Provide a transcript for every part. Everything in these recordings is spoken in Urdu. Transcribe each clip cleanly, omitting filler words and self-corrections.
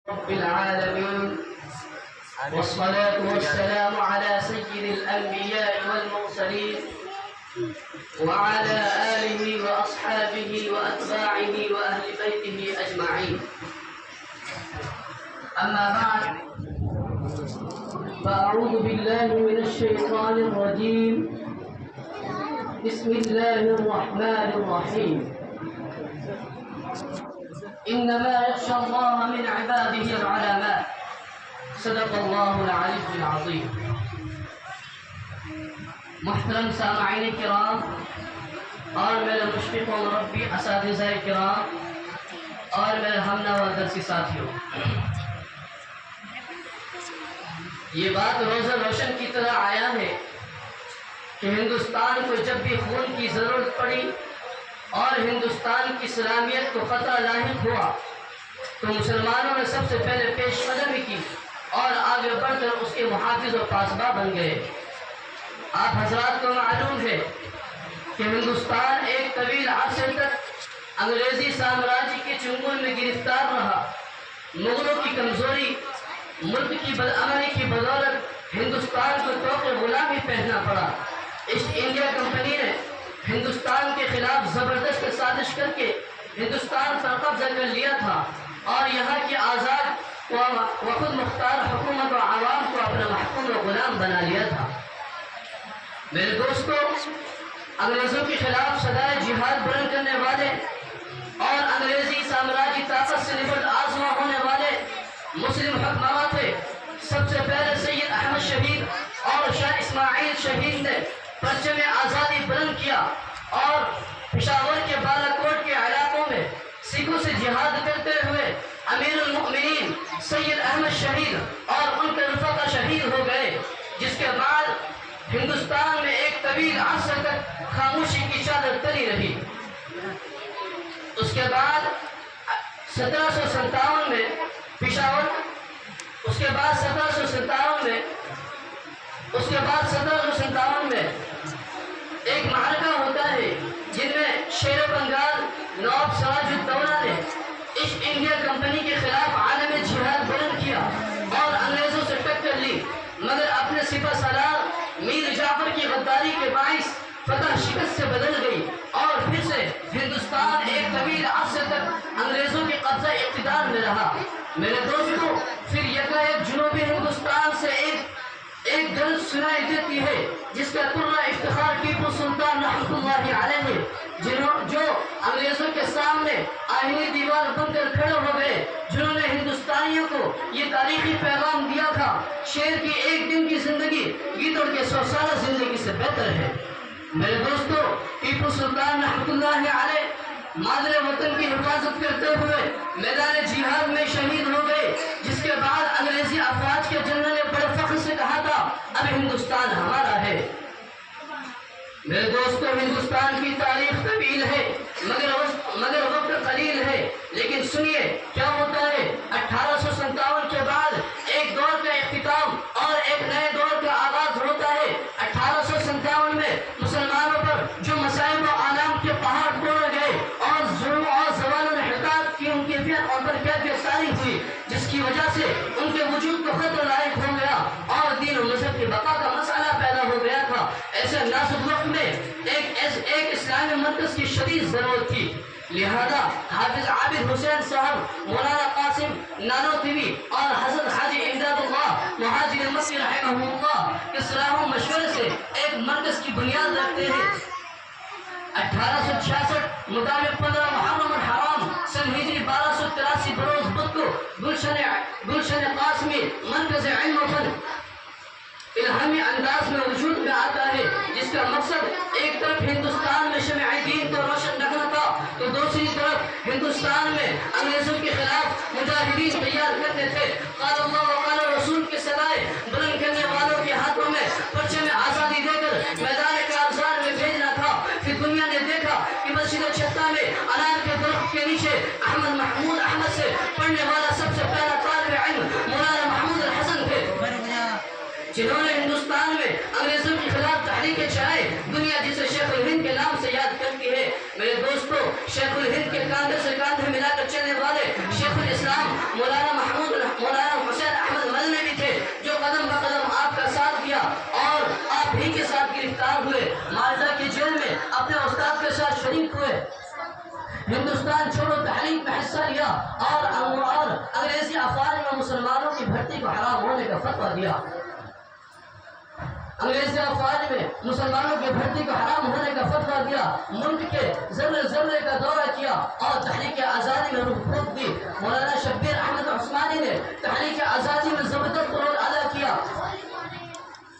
رب العالمين والصلاة والسلام على سيد الأنبياء والمرسلين وعلى آله وأصحابه وأتباعه وأهل بيته أجمعين. أما بعد فأعوذ بالله من الشيطان الرجيم. بسم الله الرحمن الرحيم. إنما يخشى الله من عباده العلماء. صدق الله العلي العظيم. محترم سامعین کرام اور میرے مشفق و مربی اساتذہ کرام اور میرے ہمنوا درسی ساتھیوں، یہ بات روزہ روشن کی طرح آیا ہے کہ ہندوستان کو جب بھی خون کی ضرورت پڑی اور ہندوستان کی سلامیت کو خطرہ لاحق ہوا تو مسلمانوں نے سب سے پہلے پیش قدمی کی اور آگے بڑھ کر اس کے محافظ و پاسباں بن گئے۔ آپ حضرات کو معلوم ہے کہ ہندوستان ایک طویل عرصے تک انگریزی سامراجی کے چنگل میں گرفتار رہا۔ مغلوں کی کمزوری، ملک کی بدامنی کی بدولت ہندوستان کو طوق غلامی پہننا پڑا۔ ایسٹ انڈیا کمپنی نے ہندوستان کے خلاف زبردست سازش کر کے ہندوستان پر قبضہ کر لیا تھا اور یہاں کی آزاد و خود مختار حکومت و عوام کو اپنا محکوم و غلام بنا لیا تھا۔ میرے دوستو، انگریزوں کے خلاف صدائے جہاد بلند کرنے والے اور انگریزی سامراجی طاقت سے نبرد آزما ہونے والے مسلم حکمراں تھے۔ سب سے پہلے سید احمد شہید اور شاہ اسماعیل شہید نے پرچم آزادی بلند کیا اور پشاور کے بالا کوٹ کے علاقوں میں سکھوں سے جہاد کرتے ہوئے امیر المؤمنین سید احمد شہید اور ان کے رفقا شہید ہو گئے، جس کے بعد ہندوستان میں ایک طویل عرصے تک خاموشی کی چادر تلی رہی۔ اس کے بعد 1757 میں پشاور، اس کے بعد 1757 میں ایک معرکہ ہوتا ہے جن میں شیر بنگال نواب سراج الدولہ نے ایسٹ انڈیا کمپنی کے خلاف عالم جہاد بلند کیا اور انگریزوں سے ٹکر لی، مگر اپنے سپہ سالار میر جعفر کی غداری کے باعث فتح شکست سے بدل گئی اور پھر سے ہندوستان ایک طویل عرصے تک انگریزوں کے قبضہ اقتدار میں رہا۔ میرے دوستو، پھر یکایک جنوبی ہندوستان سے ایک گرج سنائی دیتی ہے جس کا ترہ افتخار ٹیپو سلطان رحمۃ اللہ علیہ، جو انگریزوں کے سامنے آئینی دیوار بن کر کھڑے ہو گئے، جنہوں نے ہندوستانیوں کو یہ تاریخی پیغام دیا تھا: شیر کی ایک دن کی زندگی گیدڑ کے 100 سالہ زندگی سے بہتر ہے۔ میرے دوستو، ٹیپو سلطان رحمۃ اللہ علیہ مادر وطن کی حفاظت کرتے ہوئے میدان جہاد میں شہید ہو گئے، جس کے بعد انگریزی افواج کے جنرل نے بڑے فخر سے کہا تھا: اب ہندوستان ہمارا ہے۔ میرے دوستو، ہندوستان کی تاریخ طویل ہے مگر وقت قلیل ہے، لیکن سنیے کیا ہوتا ہے۔ 1857 کے بعد ایک دور کا اختتام اور ایک نئے دور کا آغاز ہوتا ہے۔ 1857 میں مسلمانوں پر جو مسائل و آلام کے پہاڑ توڑے گئے اور ظلم اور زوال و انحطاط کی ان کی اور پر کیفیت طاری ہوئی، جس کی وجہ سے ان کے وجود کو خطرہ لاحق ہو گیا اور دین و مذہب کی بقا کا مسئلہ پیدا ہو گیا تھا۔ ایسے نازک وقت میں ایک اسلامی مرکز کی شدید ضرورت تھی، لہذا حافظ عابد حسین صاحب، مولانا قاسم نانوتوی اور حضرت حاجی امداد اللہ مہاجر مکی رحمہ اللہ کے صلاح و مشورے سے ایک مرکز کی بنیاد رکھتے ہیں۔ 1866 مطابق 15 محرم الحرام سن ہجری 1283 بروز بدھ کو گلشن قاسمی مرکز علم و فن الہامی انداز میں وجود میں آتا ہے، جس کا مقصد ایک طرف ہندوستان میں شمع دین کو روشن رکھنا تھا تو دوسری طرف ہندوستان میں انگریزوں کے خلاف مجاہدین تیار کرتے تھے۔ قال اللہ و قال رسول کے صدائے بلند کرنے والوں کے ہاتھوں میں پرچم آزادی دے کر میدان کارزار میں بھیجنا تھا۔ پھر دنیا نے دیکھا کہ مسجد چھتا میں انار کے درخت کے نیچے احمد محمود احمد سے پڑھنے والا سب سے پہلا طالب علم مولانا محمود الحسن تھے، جنہوں نے ہندوستان میں انگریزوں کے خلاف تحریکیں چلائے۔ دنیا جسے شیخ الہند کے نام سے یاد کرتی ہے۔ میرے دوستو، شیخ الہند کے کاندھے سے کاندھے ملا کر چلنے والے شیخ الاسلام مولانا محمود ہندوستان چھوڑو تحریک میں حصہ لیا اور انگریزی افواج میں مسلمانوں کی بھرتی کو حرام ہونے کا فتویٰ دیا، انگریزی افواج میں مسلمانوں کی بھرتی کو حرام ہونے کا فتویٰ دیا، ملک کے ذرے ذرے کا دورہ کیا اور تحریک آزادی میں روح پھونک دی۔ مولانا شبیر احمد عثمانی نے تحریک آزادی میں زبردست رول ادا کیا۔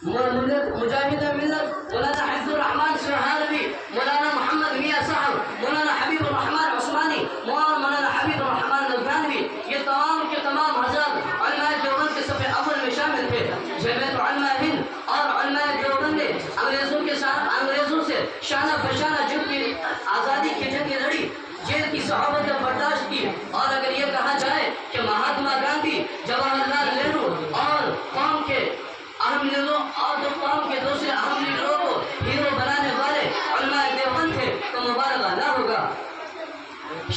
مجاہد ملت مولانا حفظ الرحمان سہارنوی، مولانا محمد میاں صاحب، مولانا حبیب الرحمان عثمانی، مولانا حبیب الرحمان لدھیانوی، یہ تمام کے تمام حضرات علماء دیوبند کے صف اول میں شامل تھے۔ جمعیت علماء ہند اور علماء دیوبند نے انگریزوں سے شانہ بشانہ جنگ کی آزادی کی جنگ لڑی، جیل کی صحابت برداشت کی، اور اگر یہ کہا جائے کہ مہاتما گاندھی، جواہر لال نہرو اور قوم کے اہم لیڈروں اور قوم کے دوسرے اہم لیڈروں کو ہیرو بنانے والے علماء دیوبند تھے تو مبالغہ نہ ہوگا۔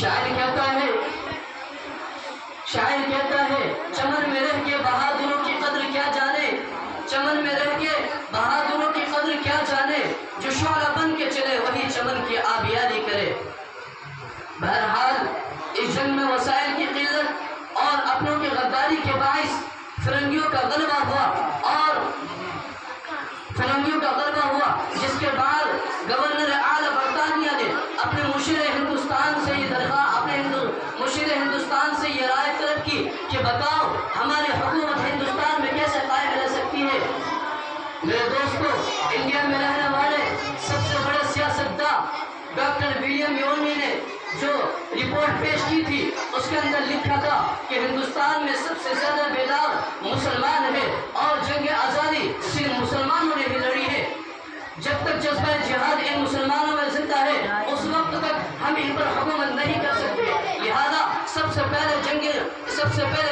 شاعر کہتا ہے چمن میں رہ کے بہادروں کی قدر کیا جانے، چمن میں رہ کے بہادروں کی قدر کیا جانے، جو شعلہ بن کے چلے وہی چمن کی آبیاری کرے۔ بہرحال اس جنگ میں وسائل کی قلت اور اپنوں کی غداری کے باعث فرنگیوں کا غلبہ ہوا، جس کے بعد گورنر اعلیٰ برطانیہ نے اپنے مشیر ہندوستان سے یہ رائے طلب کی کہ بتاؤ ہماری حکومت ہندوستان میں کیسے قائم رہ سکتی ہے۔ میرے دوستو، انڈیا میں رہنے والے سب سے بڑے سیاستداں ڈاکٹر ولیم یونی نے جو رپورٹ پیش کی تھی اس کے اندر لکھا تھا کہ ہندوستان میں سب سے زیادہ بیدار مسلمان ہیں اور جنگ آزادی صرف مسلمانوں نے ہی لڑی ہے۔ جب تک جذبہ جہاد ان مسلمانوں میں زندہ ہے اس وقت تک ہم ان پر حکومت نہیں کر سکتے، لہذا سب سے پہلے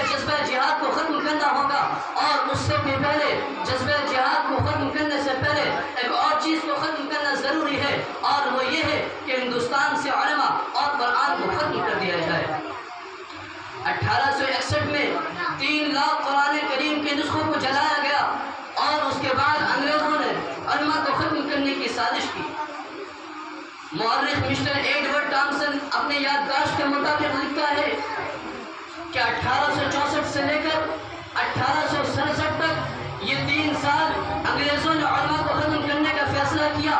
جذبہ جہاد کو ختم کرنا ہوگا، اور اس سے بھی پہلے جذبہ جہاد کو ختم کرنے سے پہلے ایک اور چیز کو ختم کرنا ضروری ہے، اور وہ یہ ہے کہ ہندوستان سے علماء اور قرآن کو ختم کر دیا جائے۔ 1861 میں 3 لاکھ قرآن کریم کے نسخوں کو جلایا گیا، اور اس کے بعد انگریزوں نے علماء کو ختم کرنے کی سازش کی۔ مورخ مسٹر ایڈورڈ ٹامسن اپنے یادداشت کے مطابق لکھتا ہے کہ 1864 سے لے کر 1867 تک یہ 3 سال انگریزوں نے علماء کو ختم کرنے کا فیصلہ کیا،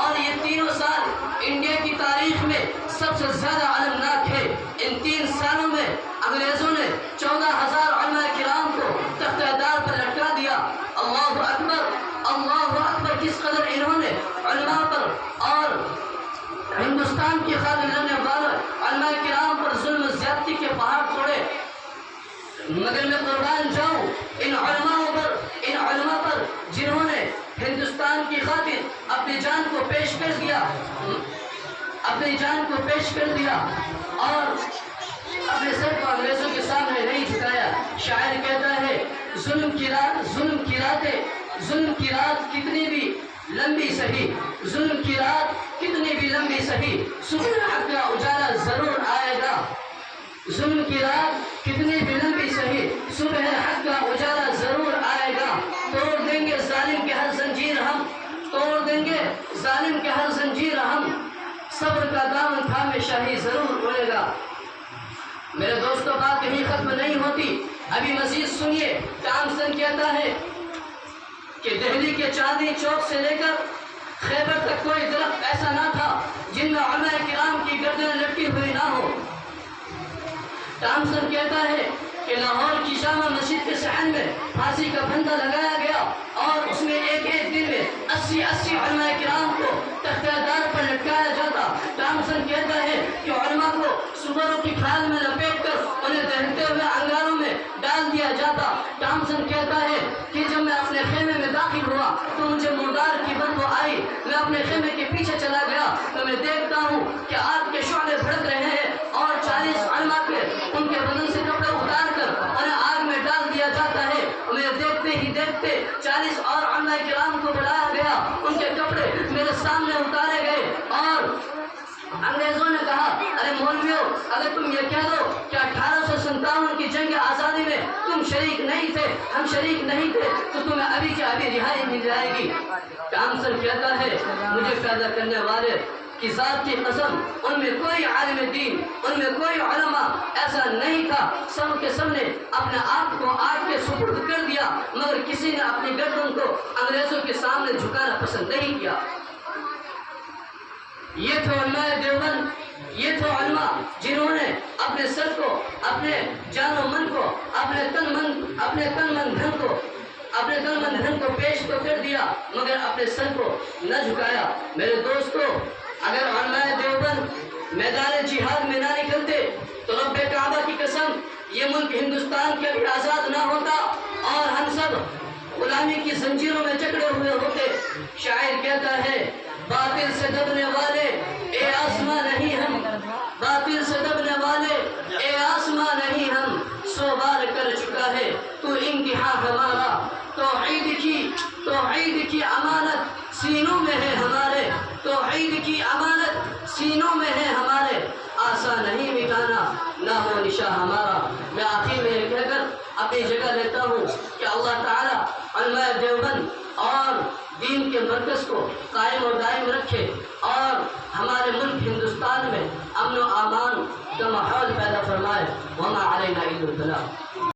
اور یہ تینوں سال انڈیا کی تاریخ میں سب سے زیادہ المناک ہے۔ ان 3 سالوں میں انگریزوں نے 14,000 علماء کرام کو تختہ دار پر لٹکا دیا۔ اللہ اکبر، اللہ اکبر، کس قدر انہوں نے علماء پر اور ہندوستان کی خاطر لڑنے والے علماء کرام پر ظلم و زیادتی کے پہاڑ توڑے۔ مگر میں قربان جاؤں ان علماء پر جنہوں نے ہندوستان کی خاطر اپنی جان کو پیش کر دیا اور اپنے سر کو انگریزوں کے سامنے نہیں جھکایا۔ شاعر کہتا ہے ظلم کی رات کتنی بھی لمبی سہی، ظلم کی رات کتنی بھی لمبی سہی، صبح حق کا اجالا ضرور آئے گا۔ ظلم کی رات کتنی بھی لمبی سہی، صبح حق کا اجالا ضرور آئے گا۔ توڑ دیں گے ظالم کے ہر زنجیر ہم، توڑ دیں گے ظالم کے ہر زنجیر ہم، صبر کا دامن تھامے شاہی ضرور اڑے گا۔ میرے دوستو، بات یہیں ختم نہیں ہوتی، ابھی مزید سنیے۔ ٹامسن کہتا ہے کہ دہلی کے چاندنی چوک سے لے کر خیبر تک کوئی درخت ایسا نہ تھا جن میں علماء کرام کی گردنیں لٹکی ہوئی نہ ہو۔ ٹامسن کہتا ہے کہ لاہور کی جامع مسجد کے صحن میں پھانسی کا پھندا لگایا گیا، اور اس میں ایک دن میں 80 علماء کرام کو تختہ دار پر لٹکایا جاتا۔ ٹامسن کہتا ہے کہ علماء کو سوروں کی کھال میں لپیٹ کر انہیں دہتے ہوئے انگاروں میں ڈال دیا جاتا۔ ٹامسن کہتا ہے کہ جب میں اپنے خیمے میں داخل ہوا تو مجھے مردار کی بدبو آئی، میں اپنے خیمے کے پیچھے چلا گیا تو میں دیکھتا ہوں کہ آگ کے شعلے بھڑک رہے ہیں، اور 40 علماء ان کے بدن سے کپڑے اتار کر انہیں آگ میں ڈال دیا جاتا ہے۔ میں دیکھتے ہی دیکھتے 40 اور علماء کرام کو بلایا گیا، ان کے کپڑے میرے سامنے اتارے گئے، اور انگریزوں نے کہا ارے مولویو، اگر تم یہ کہہ دو کہ 1857 کی جنگ آزادی میں تم شریک نہیں تھے، ہم شریک نہیں تھے، تو تمہیں ابھی کے ابھی رہائی مل جائے گی۔ ٹامسن کہتا ہے مجھے پیدا کرنے والے کی ذات کی قسم ان میں کوئی عالم دین، ان میں کوئی علماء ایسا نہیں تھا، سب کے سب نے اپنے آپ کو آگ کے سپرد کر دیا، مگر کسی نے اپنی گردن کو انگریزوں کے سامنے جھکانا پسند نہیں کیا۔ یہ تھے علماء دیوبند، یہ تھے علماء جنہوں نے اپنے سر کو، اپنے جان و من کو، اپنے تن من دھن کو پیش تو کر دیا مگر اپنے سر کو نہ جھکایا۔ میرے دوستو، اگر علماء دیوبند میدان جہاد میں نہ نکلتے تو رب کعبہ کی قسم یہ ملک ہندوستان کے بھی آزاد نہ ہوتا اور ہم سب غلامی کی زنجیروں میں جکڑے ہوئے ہوتے۔ شاعر کہتا ہے، باطل سے دبنے والے اے آسماں نہیں ہم، باطل سے دبنے والے اے آسماں نہیں ہم، 100 بار کر چکا ہے تو امتحان ہمارا، توحید کی امانت سینوں میں ہے ہمارے، توحید کی امانت سینوں میں ہے ہمارے، آسان نہیں مٹانا نام و نشاں ہمارا۔ میں آخر میں یہ کہہ کر اپنی جگہ لیتا ہوں کہ اللہ تعالیٰ علماء دیوبند اور دین کے مرکز کو قائم و دائم رکھے اور ہمارے ملک ہندوستان میں امن و امان کا ماحول پیدا فرمائے۔ وما علینا الا البلاغ۔